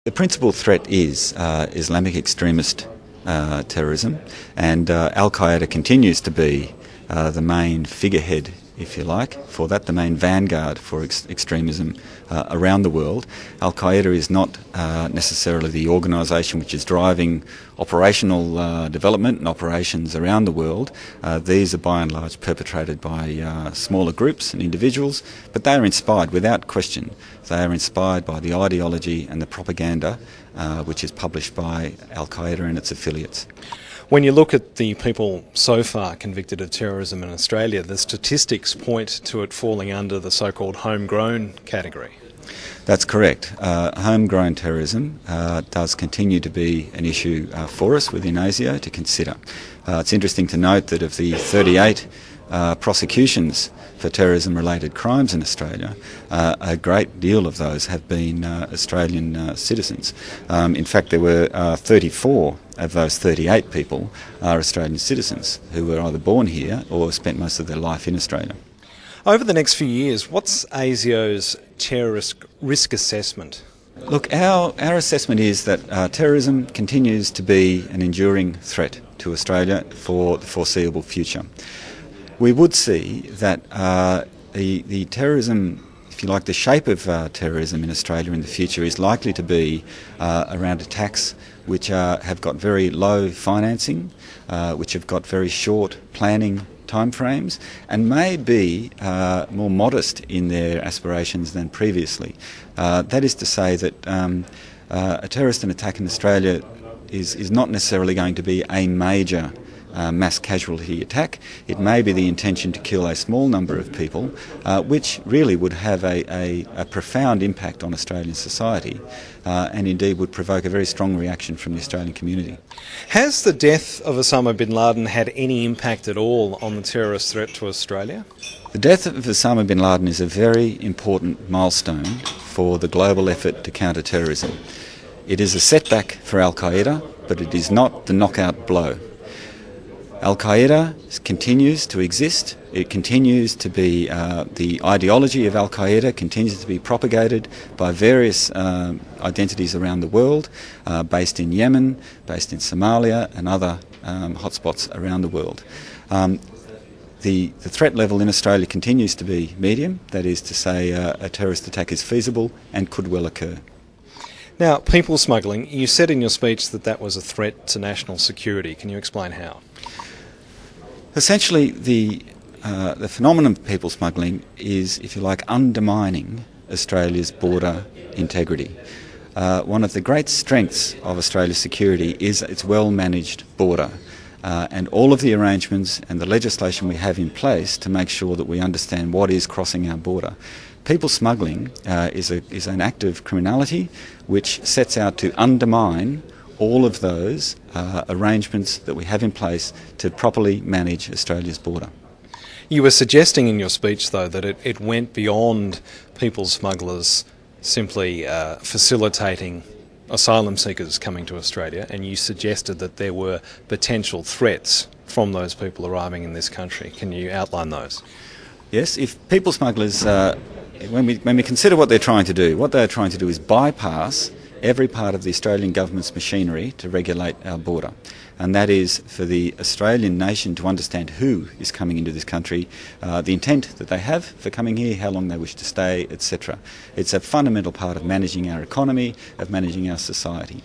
The principal threat is Islamic extremist terrorism, and Al-Qaeda continues to be the main figurehead, if you like, for that, the main vanguard for extremism around the world. Al-Qaeda is not necessarily the organisation which is driving operational development and operations around the world. These are by and large perpetrated by smaller groups and individuals, but they are inspired, without question, they are inspired by the ideology and the propaganda which is published by Al-Qaeda and its affiliates. When you look at the people so far convicted of terrorism in Australia, the statistics point to it falling under the so-called homegrown category. That's correct. Homegrown terrorism does continue to be an issue for us within ASIO to consider. It's interesting to note that of the 38 prosecutions for terrorism-related crimes in Australia, a great deal of those have been Australian citizens. In fact, there were 34 of those 38 people are Australian citizens who were either born here or spent most of their life in Australia. Over the next few years, what's ASIO's terrorist risk assessment? Look, our assessment is that terrorism continues to be an enduring threat to Australia for the foreseeable future. We would see that the terrorism, if you like, the shape of terrorism in Australia in the future is likely to be around attacks which have got very low financing, which have got very short planning timeframes, and may be more modest in their aspirations than previously. That is to say that a terrorist attack in Australia is not necessarily going to be a major mass casualty attack. It may be the intention to kill a small number of people, which really would have a profound impact on Australian society, and indeed would provoke a very strong reaction from the Australian community. Has the death of Osama bin Laden had any impact at all on the terrorist threat to Australia? The death of Osama bin Laden is a very important milestone for the global effort to counter terrorism. It is a setback for Al-Qaeda, but it is not the knockout blow. Al-Qaeda continues to exist. It continues to be, the ideology of Al-Qaeda continues to be propagated by various identities around the world, based in Yemen, based in Somalia and other hotspots around the world. The threat level in Australia continues to be medium, that is to say a terrorist attack is feasible and could well occur. Now, people smuggling, you said in your speech that that was a threat to national security. Can you explain how? Essentially, the phenomenon of people smuggling is, if you like, undermining Australia's border integrity. One of the great strengths of Australia's security is its well-managed border, and all of the arrangements and the legislation we have in place to make sure that we understand what is crossing our border. People smuggling is an act of criminality which sets out to undermine all of those arrangements that we have in place to properly manage Australia's border. You were suggesting in your speech, though, that it went beyond people smugglers simply facilitating asylum seekers coming to Australia, and you suggested that there were potential threats from those people arriving in this country. Can you outline those? Yes, if people smugglers, when we consider what they're trying to do, what they're trying to do is bypass every part of the Australian government's machinery to regulate our border. And that is for the Australian nation to understand who is coming into this country, the intent that they have for coming here, how long they wish to stay, etc. It's a fundamental part of managing our economy, of managing our society.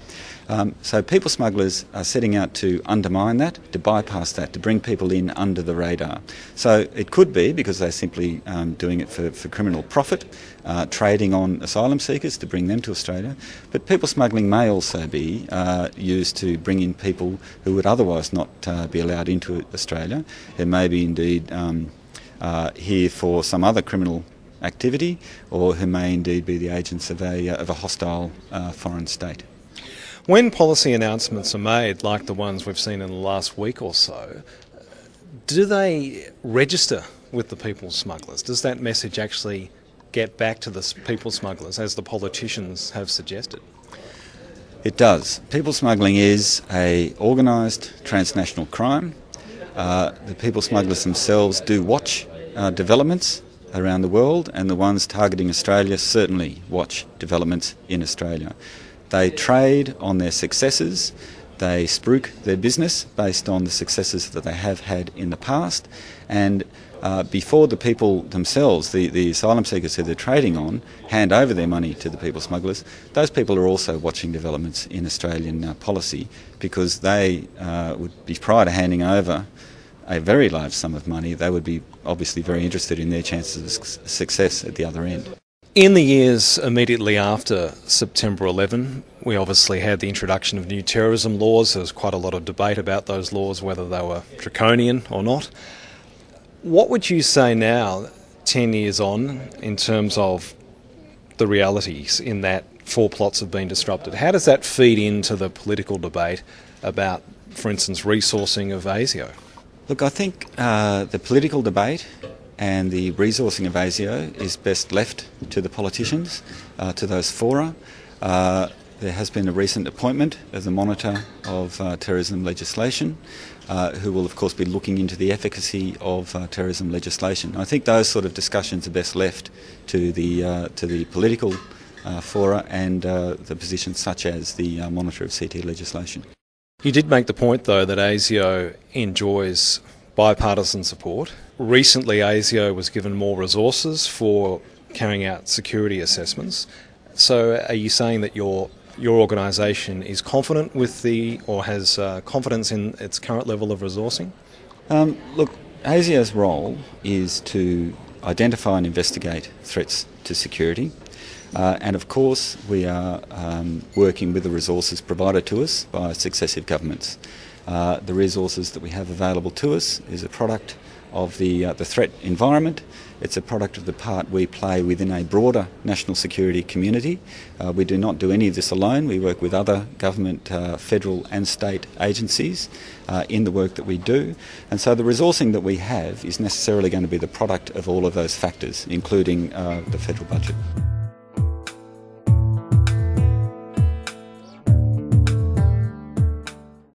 So people smugglers are setting out to undermine that, to bypass that, to bring people in under the radar. So it could be because they're simply doing it for criminal profit, trading on asylum seekers to bring them to Australia. But people smuggling may also be used to bring in people who would otherwise not be allowed into Australia. It may be indeed here for some other criminal activity, or who may indeed be the agents of a hostile foreign state. When policy announcements are made, like the ones we've seen in the last week or so, do they register with the people smugglers? Does that message actually get back to the people smugglers, as the politicians have suggested? It does. People smuggling is an organised transnational crime. The people smugglers themselves do watch developments around the world, and the ones targeting Australia certainly watch developments in Australia. They trade on their successes. They spruik their business based on the successes that they have had in the past, and before the people themselves, the asylum seekers who they're trading on, hand over their money to the people smugglers, those people are also watching developments in Australian policy, because they would be, prior to handing over a very large sum of money, they would be obviously very interested in their chances of success at the other end. In the years immediately after September 11, we obviously had the introduction of new terrorism laws. There was quite a lot of debate about those laws, whether they were draconian or not. What would you say now, 10 years on, in terms of the realities in that 4 plots have been disrupted? How does that feed into the political debate about, for instance, resourcing of ASIO? Look, I think the political debate and the resourcing of ASIO is best left to the politicians, to those fora. There has been a recent appointment of the Monitor of Terrorism Legislation, who will of course be looking into the efficacy of terrorism legislation. I think those sort of discussions are best left to the political fora and the positions such as the Monitor of CT legislation. You did make the point, though, that ASIO enjoys bipartisan support. Recently, ASIO was given more resources for carrying out security assessments. So are you saying that your organisation is confident with or has confidence in its current level of resourcing? Look, ASIO's role is to identify and investigate threats to security. And of course, we are working with the resources provided to us by successive governments. The resources that we have available to us is a product of the threat environment. It's a product of the part we play within a broader national security community. We do not do any of this alone. We work with other government, federal and state agencies in the work that we do. And so the resourcing that we have is necessarily going to be the product of all of those factors, including the federal budget.